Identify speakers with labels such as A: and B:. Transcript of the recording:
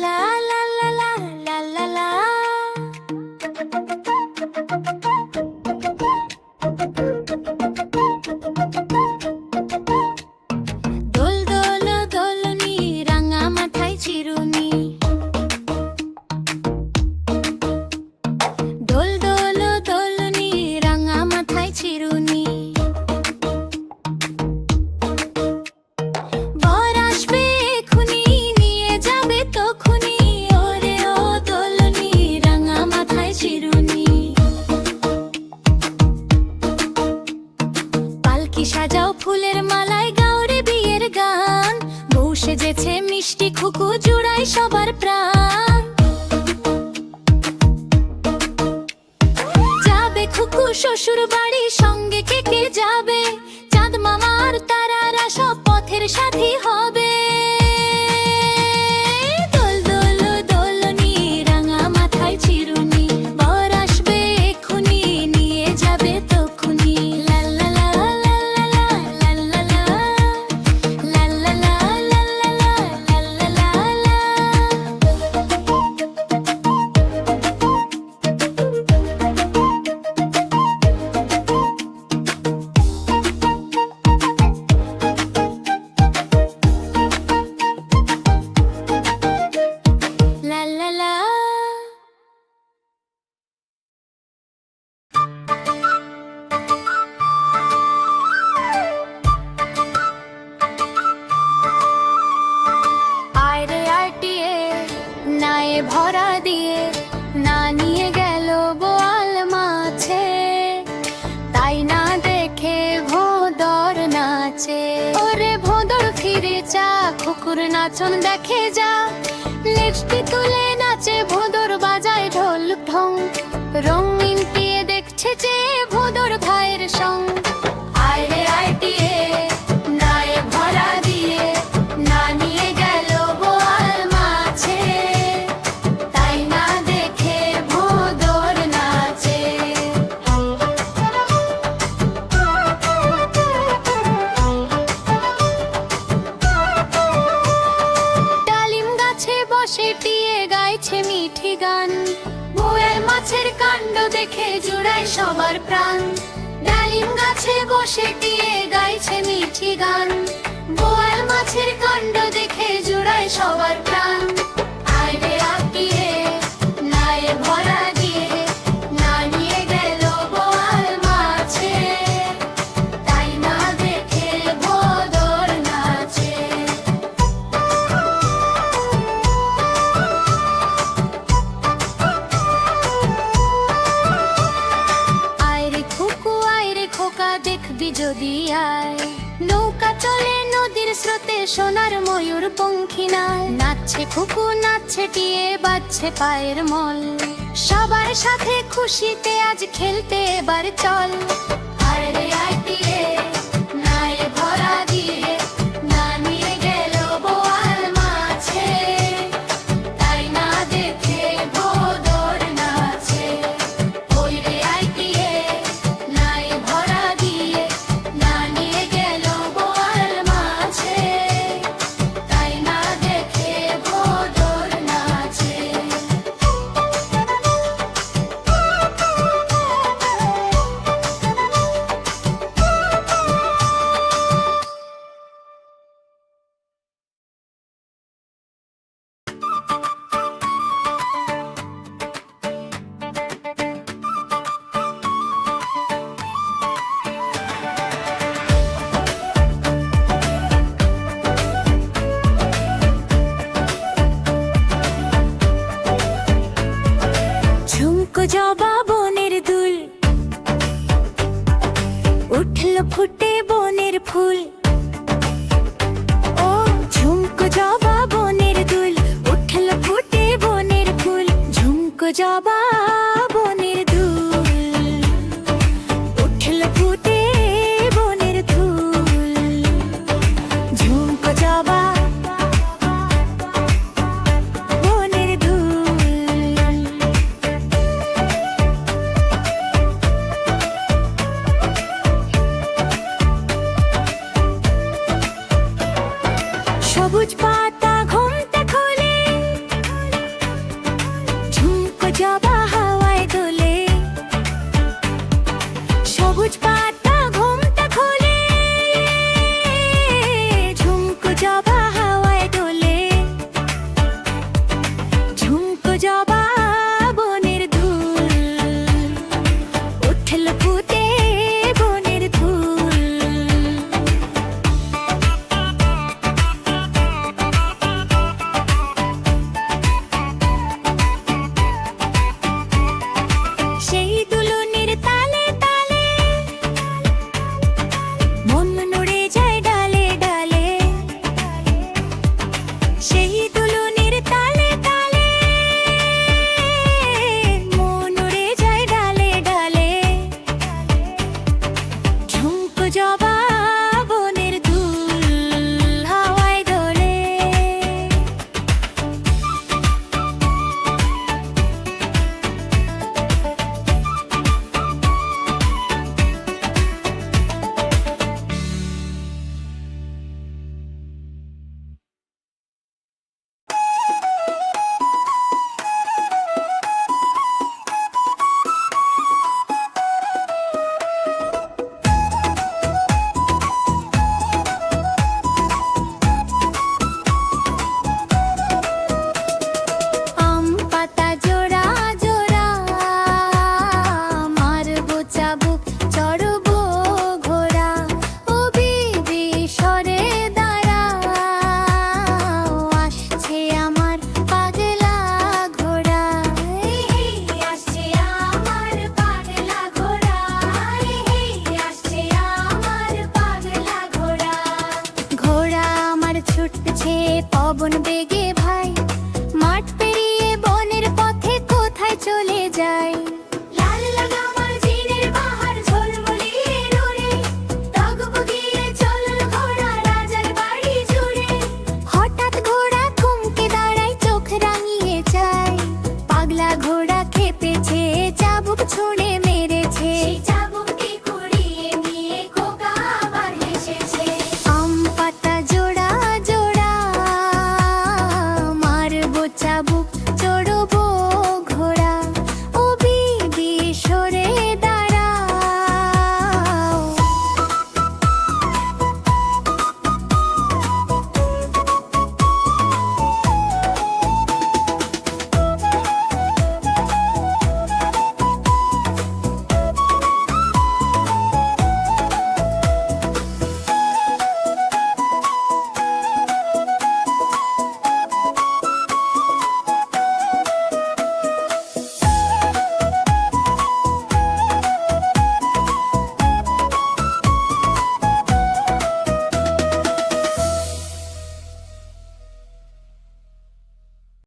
A: লা লা লা লা লা লা লা। দোল দোল দোলনি রাঙা মাথায় চিরুনি, দোল দোল দোলনি রাঙা মাথায় চিরুনি। বর আসবে এখুনি নিয়ে যাবে তখুনি, ওরে ও দোলনি রাঙা মাথায় চিরুনি। পালকি সাজাও ফুলের মালায় গাও রে বিয়ের গান, বউ সেজেছে মিষ্টি খুকু জুড়াই সবার প্রাণ। যাবে খুকু শ্বশুর বাড়ি, সঙ্গে কে কে যাবে? চাঁদ মামার তারারা সব পথের সাথী হবে। দোল দোল দোলনি রাঙা মাথায় চিরুনি, বর আসবে এখুনি নিয়ে যাবে তখুনি। লা লা লা লা লা লা লা লা লা লা লা লা লা লা লা লা। La la la. আয়রে আটিয়ে নায়ে ভরা দিয়ে, না নিয়ে গেল বোয়াল মাছে, তাই না দেখে ভোঁদর নাচে। ওরে ভোঁদর ফিরে যা, কুকুর নাচন দেখে যা, লিপস্টিক তুলে নাচে ভোঁদর বাজায় ঢোল ঢং। রঙিন পিয়ে দেখছে যে ভোঁদর ভাইয়ের সং। আয়রে আইটিয়ে নায়ে ভরা দিয়ে, না নিয়ে গেল বোয়াল মাছে, তাই না দেখে ভোঁদর নাচে। ডালিম গাছে বসে টিয়ে গাইছে মিঠি গান, বউয়ের মাছের কাণ্ড দেখে জুড়ায় সবার প্রাণ। ডালিম গাছে বসে টিয়ে গাইছে মিঠি গান, বউয়ের মাছের কাণ্ড দেখে জুড়ায় সবার প্রাণ। আয়রে আটিয়ে নায়ে ভরা দিয়ে, না নিয়ে গেল বোয়াল মাছে, তাই না দেখে ভোঁদর নাচে। আয়রে খুকু আয়রে খোকা দেখবি যদি আয়, নৌকা চলে নদীর স্রোতে সোনার ময়ূর পঙ্খী নায়। নাচছে খুকু নাচছে টিয়ে বাজছে পায়ের মল, সবার সাথে খুশিতে আজ খেলতে এবার চল। আয়রে আইটিয়ে নায়ে ভরা দিয়ে, না নিয়ে গেল বোয়াল মাছে, তাই না দেখে ভোঁদর নাচে। ওইরে আইটিয়ে নায়ে ভরা দিয়ে, না নিয়ে গেল বোয়াল মাছে, তাই না দেখে ভোঁদর নাচে। ঝুমকো জবা বনের দুল, উঠল ফুটে বনের ফুল। ও ঝুমকো জবা বনের দুল, উঠল ফুটে বনের ফুল। ঝুমকো জবা বনের দুল, উঠল ফুটে বনের ফুল। ঝুমকো জবা বনের দুল। সবুজ পাতা ঘুমতে খোলে, বইছে পবন বেগে ভাই, মাঠ পেরিয়ে বনের পথে কোথায় চলে যায়।